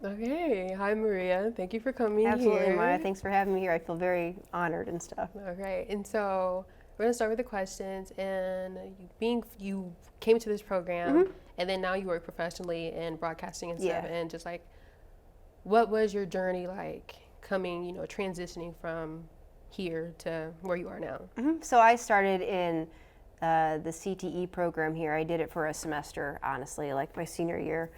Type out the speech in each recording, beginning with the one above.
Okay. Hi, Maria. Thank you for coming Absolutely, here. Maya. Thanks for having me here. I feel very honored and stuff. Okay. And so we're gonna start with the questions. And you came to this program, and then now you work professionally in broadcasting and stuff. Yeah. And just like, what was your journey like coming? Transitioning from here to where you are now. So I started in the CTE program here. I did it for a semester, honestly, like my senior year.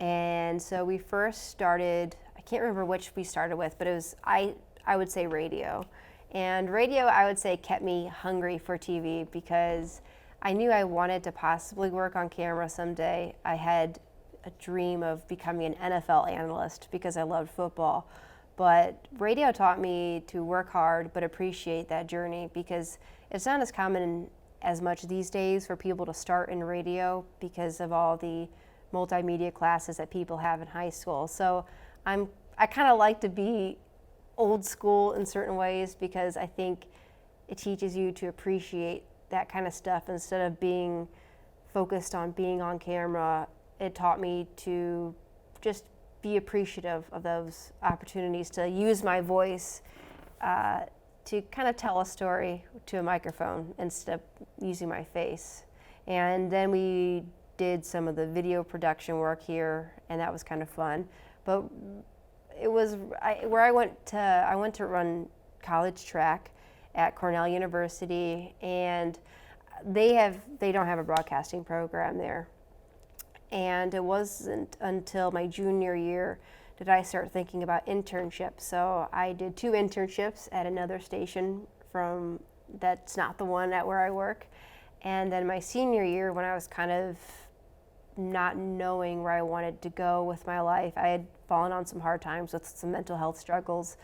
And so we first started, I can't remember which we started with, but it was, I would say radio. And radio, I would say, kept me hungry for TV because I knew I wanted to possibly work on camera someday. I had a dream of becoming an NFL analyst because I loved football. But radio taught me to work hard but appreciate that journey because it's not as common as much these days for people to start in radio because of all the multimedia classes that people have in high school. So I kind of like to be old school in certain ways because I think it teaches you to appreciate that kind of stuff instead of being focused on being on camera. It taught me to just be appreciative of those opportunities to use my voice to kind of tell a story to a microphone instead of using my face. And then we did some of the video production work here, and that was kind of fun. But it was I went to run college track at Cornell University, and they don't have a broadcasting program there. And it wasn't until my junior year did I start thinking about internships. So I did 2 internships at another station that's not the one at where I work. And then my senior year, when I was kind of not knowing where I wanted to go with my life, I had fallen on some hard times with some mental health struggles.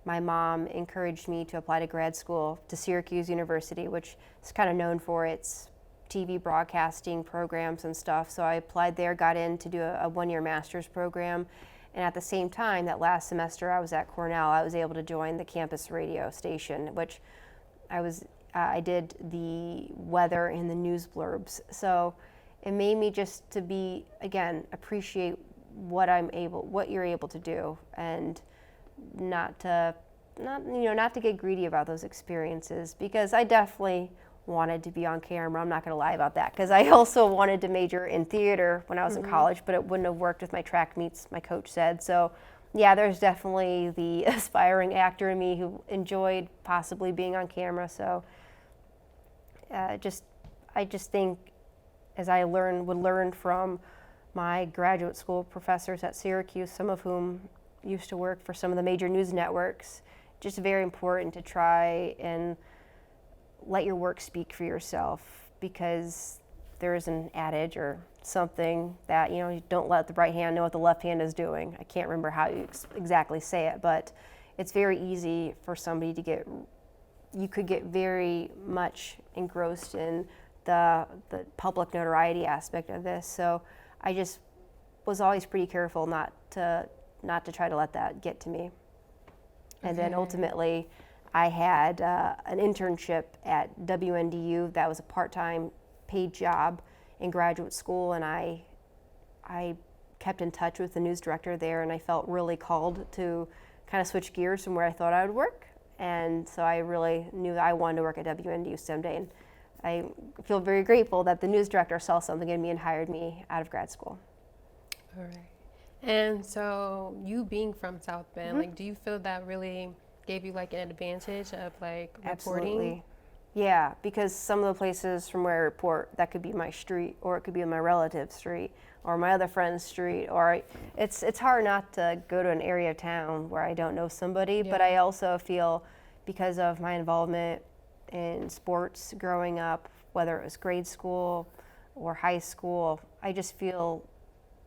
My mom encouraged me to apply to grad school to Syracuse University, which is kind of known for its TV broadcasting programs and stuff. So I applied there, got in to do a 1-year master's program. And at the same time, that last semester I was at Cornell, I was able to join the campus radio station, which I did the weather and the news blurbs. So it made me just to be, again, appreciate what you're able to do, and not to get greedy about those experiences, because I definitely wanted to be on camera. I'm not going to lie about that, because I also wanted to major in theater when I was in college, but it wouldn't have worked with my track meets, my coach said. So yeah, there's definitely the aspiring actor in me who enjoyed possibly being on camera. So I just think, as I would learn from my graduate school professors at Syracuse, some of whom used to work for some of the major news networks, just very important to try and let your work speak for yourself, because there is an adage or something that, you don't let the right hand know what the left hand is doing. I can't remember how you exactly say it, but it's very easy for somebody to you could get very much engrossed in the public notoriety aspect of this. So I just was always pretty careful not to try to let that get to me. And then ultimately, I had an internship at WNDU that was a part-time paid job in graduate school, and I kept in touch with the news director there, and I felt really called to kind of switch gears from where I thought I would work. And so I really knew that I wanted to work at WNDU someday. And I feel very grateful that the news director saw something in me and hired me out of grad school. All right. And so you being from South Bend, like, do you feel that really gave you like an advantage of like reporting? Absolutely. Yeah, because some of the places from where I report, that could be my street, or it could be my relative's street, or my other friend's street, or it's hard not to go to an area of town where I don't know somebody. But I also feel, because of my involvement in sports growing up, whether it was grade school or high school, I just feel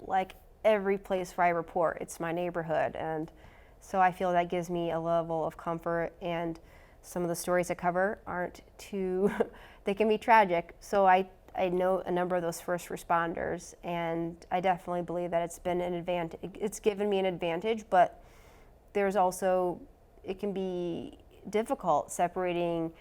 like every place where I report, it's my neighborhood. And so I feel that gives me a level of comfort, and some of the stories I cover aren't too, they can be tragic. So I know a number of those first responders, and I definitely believe that it's been an advantage. It's given me an advantage, but there's also, it can be difficult separating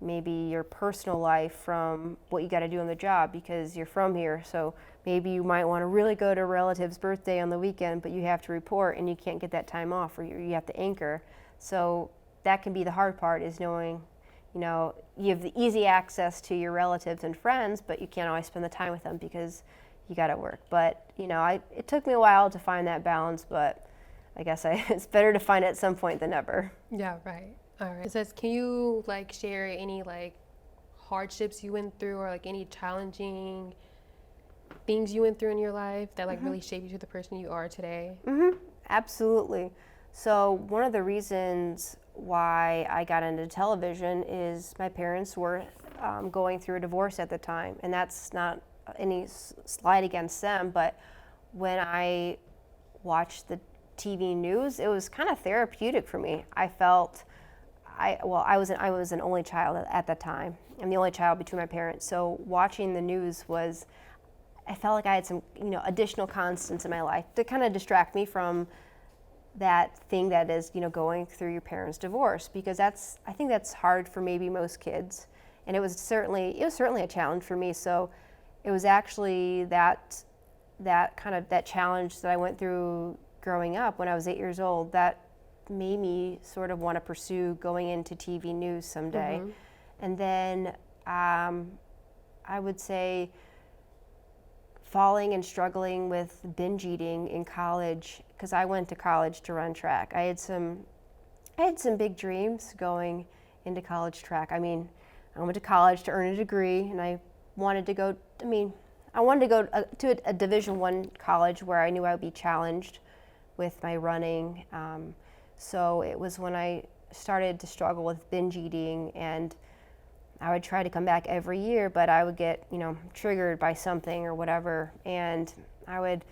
maybe your personal life from what you got to do on the job, because you're from here. So maybe you might want to really go to a relative's birthday on the weekend, but you have to report and you can't get that time off, or you have to anchor. So that can be the hard part, is knowing, you know, you have the easy access to your relatives and friends, but you can't always spend the time with them because you got to work. But, you know, it took me a while to find that balance, but I guess it's better to find it at some point than never. Yeah, right. All right. It says, can you like share any like hardships you went through, or like any challenging things you went through in your life that like really shaped you to the person you are today? Absolutely. So one of the reasons why I got into television is my parents were going through a divorce at the time, and that's not any slight against them, but when I watched the TV news, it was kind of therapeutic for me. I felt, I was an only child at the time. I'm the only child between my parents, so watching the news I felt like I had some, you know, additional constants in my life to kind of distract me from that thing that is, you know, going through your parents' divorce, because I think that's hard for maybe most kids, and it was certainly a challenge for me. So it was actually that challenge that I went through growing up when I was 8 years old that made me sort of want to pursue going into TV news someday. And then I would say falling and struggling with binge eating in college, because I went to college to run track. I had some big dreams going into college track. I mean, I went to college to earn a degree, and I wanted to go to a Division I college where I knew I would be challenged with my running. So it was when I started to struggle with binge eating, and I would try to come back every year, but I would get, you know, triggered by something or whatever, and I would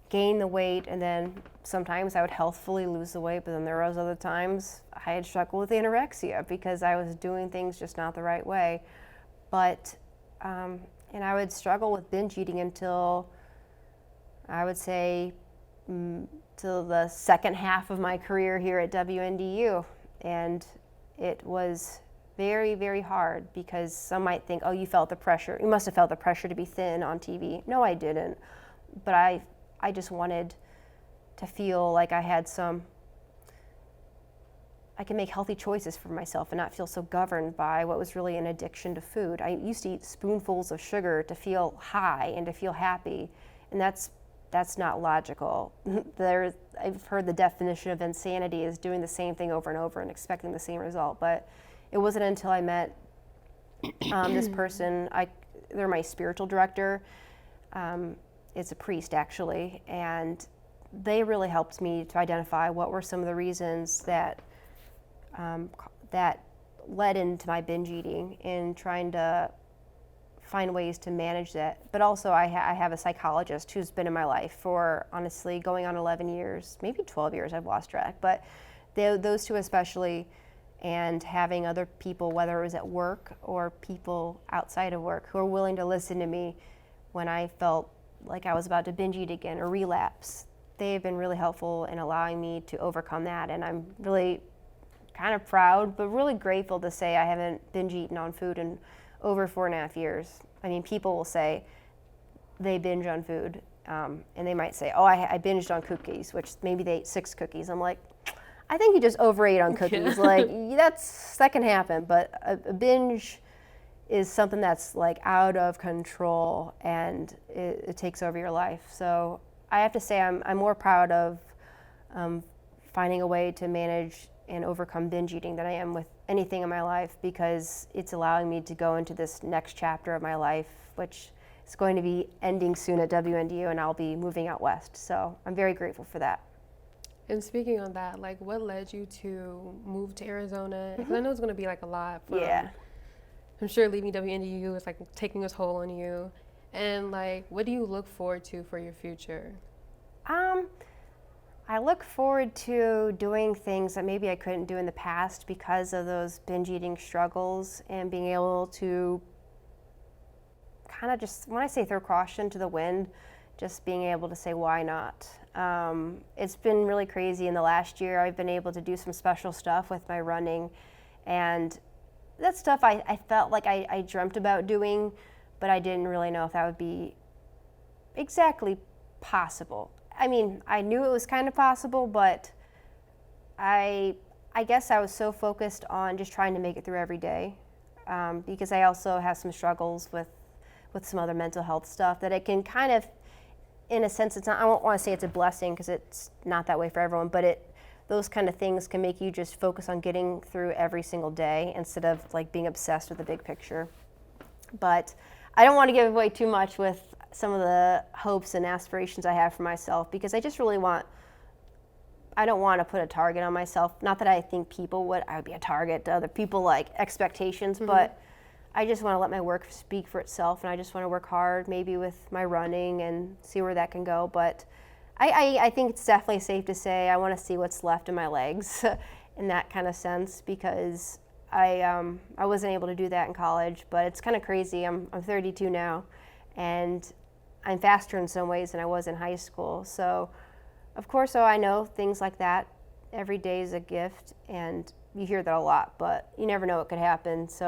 gain the weight, and then sometimes I would healthfully lose the weight, but then there was other times I had struggled with anorexia because I was doing things just not the right way. But and I would struggle with binge eating until, I would say, till the second half of my career here at WNDU, and it was very, very hard, because some might think, oh, you felt the pressure. You must have felt the pressure to be thin on TV. No, I didn't. But I just wanted to feel like I could make healthy choices for myself and not feel so governed by what was really an addiction to food. I used to eat spoonfuls of sugar to feel high and to feel happy, and that's not logical. I've heard the definition of insanity is doing the same thing over and over and expecting the same result, but it wasn't until I met this person. They're my spiritual director. It's a priest, actually, and they really helped me to identify what were some of the reasons that led into my binge eating, and trying to find ways to manage that. But also, I have a psychologist who's been in my life for, honestly, going on 11 years, maybe 12 years. I've lost track, but those two especially. And having other people, whether it was at work or people outside of work, who are willing to listen to me when I felt like I was about to binge eat again or relapse. They've been really helpful in allowing me to overcome that, and I'm really kind of proud, but really grateful to say I haven't binge eaten on food in over 4.5 years. I mean, people will say they binge on food, and they might say, oh, I binged on cookies, which maybe they ate 6 cookies. I'm like, I think you just overate on cookies. Like, that can happen, but a binge is something that's like out of control, and it takes over your life. So I have to say I'm more proud of finding a way to manage and overcome binge eating than I am with anything in my life, because it's allowing me to go into this next chapter of my life, which is going to be ending soon at WNDU, and I'll be moving out west. So I'm very grateful for that. And speaking on that, like, what led you to move to Arizona? Because I know it's going to be like a lot. Yeah. I'm sure leaving WNDU is like taking a toll on you. And like, what do you look forward to for your future? I look forward to doing things that maybe I couldn't do in the past because of those binge eating struggles, and being able to kind of just, when I say throw caution to the wind, just being able to say, why not? It's been really crazy in the last year. I've been able to do some special stuff with my running, and that stuff I felt like I dreamt about doing, but I didn't really know if that would be exactly possible. I mean, I knew it was kind of possible, but I guess I was so focused on just trying to make it through every day, because I also have some struggles with some other mental health stuff that it can kind of, in a sense, it's not, I don't want to say it's a blessing because it's not that way for everyone, but those kind of things can make you just focus on getting through every single day instead of like being obsessed with the big picture. But I don't want to give away too much with some of the hopes and aspirations I have for myself, because I just really I don't want to put a target on myself. Not that I think I would be a target to other people, like expectations, but I just want to let my work speak for itself, and I just want to work hard maybe with my running and see where that can go. But I think it's definitely safe to say I want to see what's left in my legs in that kind of sense, because I wasn't able to do that in college. But it's kind of crazy. I'm 32 now, and I'm faster in some ways than I was in high school. So of course, I know things like that. Every day is a gift, and you hear that a lot, but you never know what could happen. So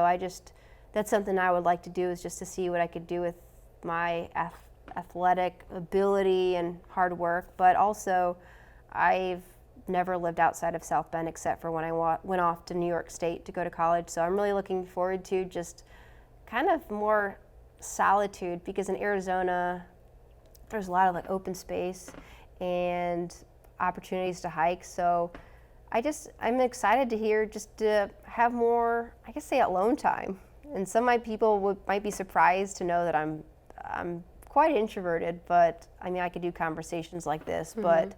that's something I would like to do, is just to see what I could do with my athletic ability and hard work. But also, I've never lived outside of South Bend except for when I went off to New York State to go to college. So I'm really looking forward to just kind of more solitude, because in Arizona, there's a lot of like open space and opportunities to hike. So I'm excited to have more, I guess, say, alone time. And some of my people might be surprised to know that I'm quite introverted, but I mean, I could do conversations like this, but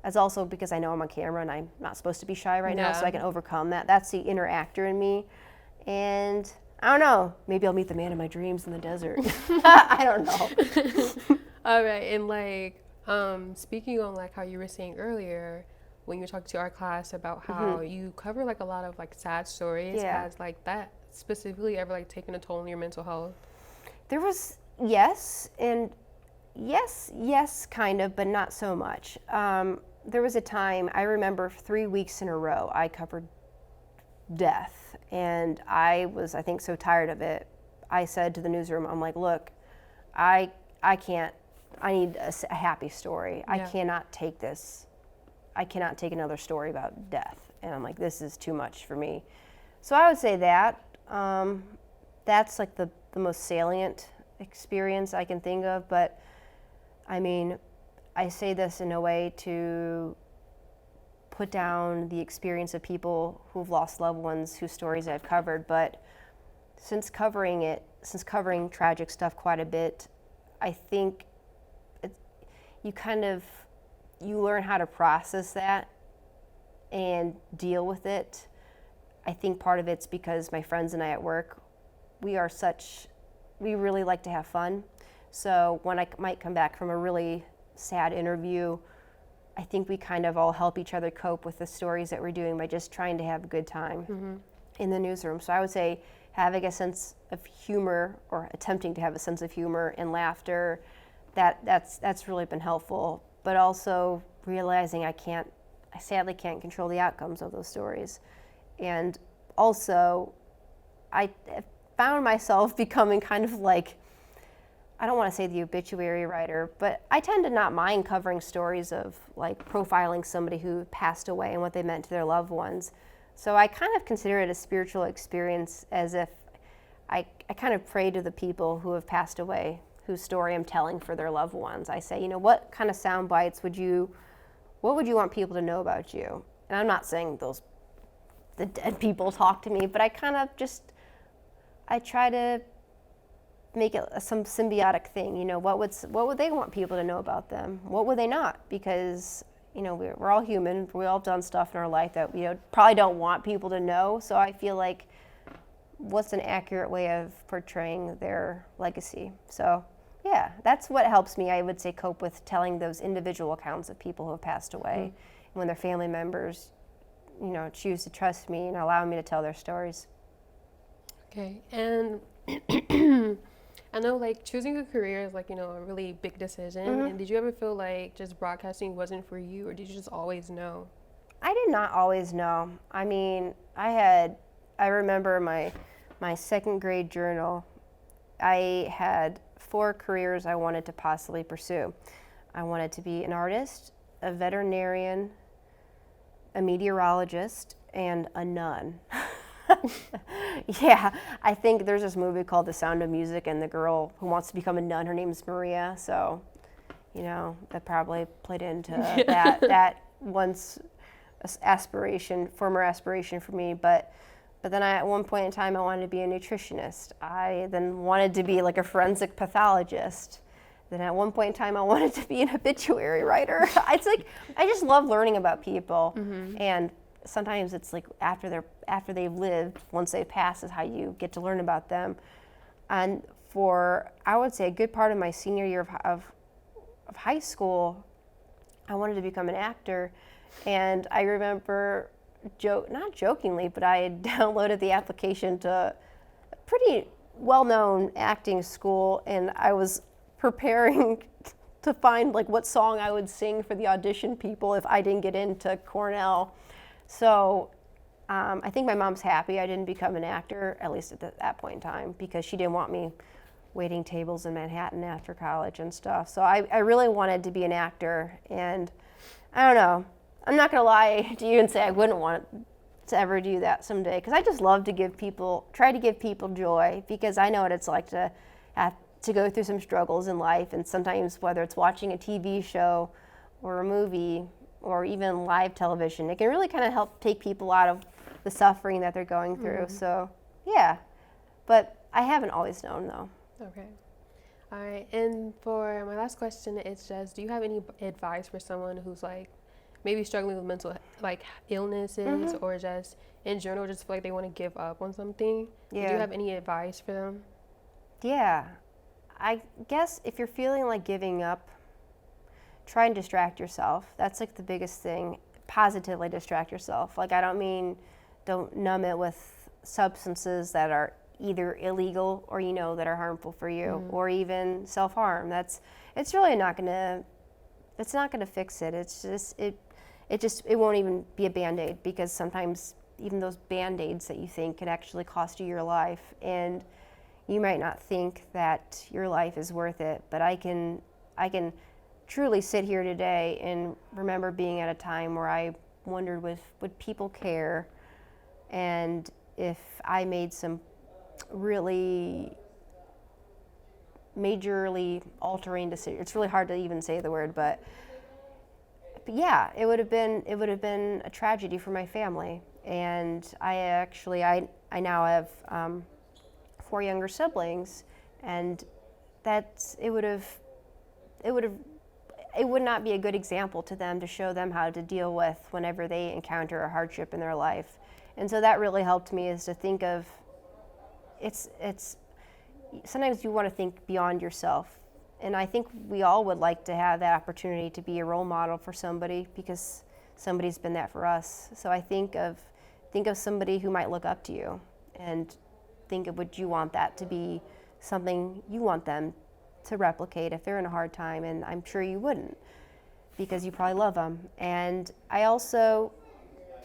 that's also because I know I'm on camera and I'm not supposed to be shy right now, so I can overcome that. That's the inner actor in me. And I don't know, maybe I'll meet the man of my dreams in the desert. I don't know. All right, and like, speaking on like how you were saying earlier when you were talking to our class about how you cover like a lot of like sad stories, has like that specifically ever like taken a toll on your mental health? There was yes, kind of, but not so much. There was a time, I remember 3 weeks in a row I covered death, and I was, I think, so tired of it. I said to the newsroom, I'm like, look, I can't, I need a happy story. I cannot take this. I cannot take another story about death. And I'm like, this is too much for me. So I would say that. That's like the most salient experience I can think of. But I mean, I say this in a way to put down the experience of people who've lost loved ones whose stories I've covered. But since covering tragic stuff quite a bit, I think you learn how to process that and deal with it. I think part of it's because my friends and I at work, we really like to have fun. So when I might come back from a really sad interview, I think we kind of all help each other cope with the stories that we're doing by just trying to have a good time in the newsroom. So I would say having a sense of humor, or attempting to have a sense of humor and laughter, that's really been helpful. But also realizing I sadly can't control the outcomes of those stories. And also, I found myself becoming kind of like, I don't want to say the obituary writer, but I tend to not mind covering stories of like profiling somebody who passed away and what they meant to their loved ones. So I kind of consider it a spiritual experience, as if I kind of pray to the people who have passed away, whose story I'm telling for their loved ones. I say, what kind of sound bites what would you want people to know about you? And I'm not saying the dead people talk to me, but I kind of I try to make it some symbiotic thing. What would they want people to know about them? What would they not? Because we're all human. We all done stuff in our life that we probably don't want people to know. So I feel like, what's an accurate way of portraying their legacy? So yeah, that's what helps me, I would say, cope with telling those individual accounts of people who have passed away. And when their family members, choose to trust me and allow me to tell their stories. Okay, and I know like choosing a career is like, a really big decision. And did you ever feel like just broadcasting wasn't for you, or did you just always know? I did not always know. I mean, I remember my second grade journal, I had 4 careers I wanted to possibly pursue. I wanted to be an artist, a veterinarian, a meteorologist, and a nun. Yeah, I think there's this movie called The Sound of Music, and the girl who wants to become a nun, her name is Maria, so, you know, that probably played into that once former aspiration for me, but then at one point in time I wanted to be a nutritionist. I then wanted to be like a forensic pathologist. Then at one point in time I wanted to be an obituary writer. It's like, I just love learning about people, and sometimes it's like after they've lived, once they've passed is how you get to learn about them. And for, I would say, a good part of my senior year of high school, I wanted to become an actor. And I remember, not jokingly, but I had downloaded the application to a pretty well-known acting school, and I was preparing to find like what song I would sing for the audition people if I didn't get into Cornell. So I think my mom's happy I didn't become an actor, at least at that point in time, because she didn't want me waiting tables in Manhattan after college and stuff. So I really wanted to be an actor, and I don't know, I'm not gonna lie to you and say I wouldn't want to ever do that someday, because I just love to try to give people joy, because I know what it's like to have to go through some struggles in life, and sometimes whether it's watching a TV show or a movie or even live television, it can really kind of help take people out of the suffering that they're going through. So yeah, but I haven't always known though. Okay. All right, and for my last question, it's just, do you have any advice for someone who's like maybe struggling with mental like illnesses, or just in general just feel like they want to give up on something? Yeah. Do you have any advice for them? Yeah, I guess if you're feeling like giving up, try and distract yourself. That's like the biggest thing. Positively distract yourself. Like, I don't mean don't numb it with substances that are either illegal or that are harmful for you, or even self-harm. It's really not gonna fix it. It's just it won't even be a Band-Aid, because sometimes even those Band-Aids that you think could actually cost you your life, and you might not think that your life is worth it. But I can truly sit here today and remember being at a time where I wondered, would people care, and if I made some really majorly altering decision. It's really hard to even say the word, but yeah, it would have been a tragedy for my family. And I now have 4 younger siblings, and it would not be a good example to them to show them how to deal with whenever they encounter a hardship in their life. And so that really helped me, is to think of it's sometimes you want to think beyond yourself. And I think we all would like to have that opportunity to be a role model for somebody, because somebody's been that for us. So I think of somebody who might look up to you, and think of, would you want that to be something you want them to replicate if they're in a hard time? And I'm sure you wouldn't, because you probably love them. And I also,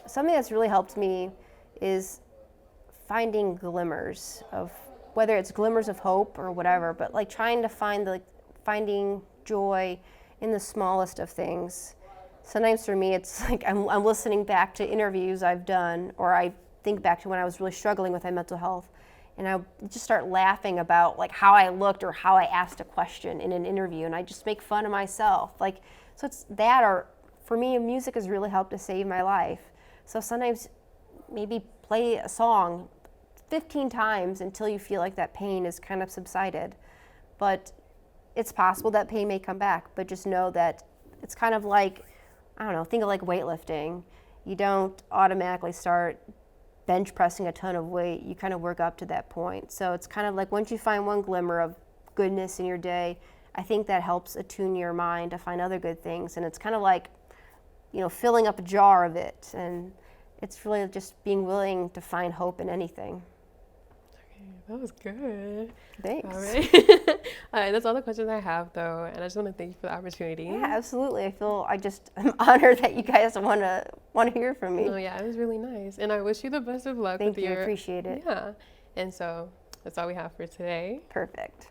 something that's really helped me is finding glimmers of, whether it's glimmers of hope or whatever, but like trying to finding joy in the smallest of things. Sometimes for me, it's like I'm listening back to interviews I've done, or I think back to when I was really struggling with my mental health, and I just start laughing about like how I looked or how I asked a question in an interview, and I just make fun of myself. Like, so it's that, or for me, music has really helped to save my life. So sometimes maybe play a song 15 times until you feel like that pain is kind of subsided. But it's possible that pain may come back, but just know that it's kind of like, I don't know, think of like weightlifting. You don't automatically start bench pressing a ton of weight. You kind of work up to that point. So it's kind of like, once you find one glimmer of goodness in your day, I think that helps attune your mind to find other good things. And it's kind of like, filling up a jar of it. And it's really just being willing to find hope in anything. That was good. Thanks. All right. All right, that's all the questions I have, though, and I just want to thank you for the opportunity. Yeah, absolutely. I'm honored that you guys want to hear from me. Oh yeah, it was really nice, and I wish you the best of luck. Thank you. Appreciate it. Yeah, and so that's all we have for today. Perfect.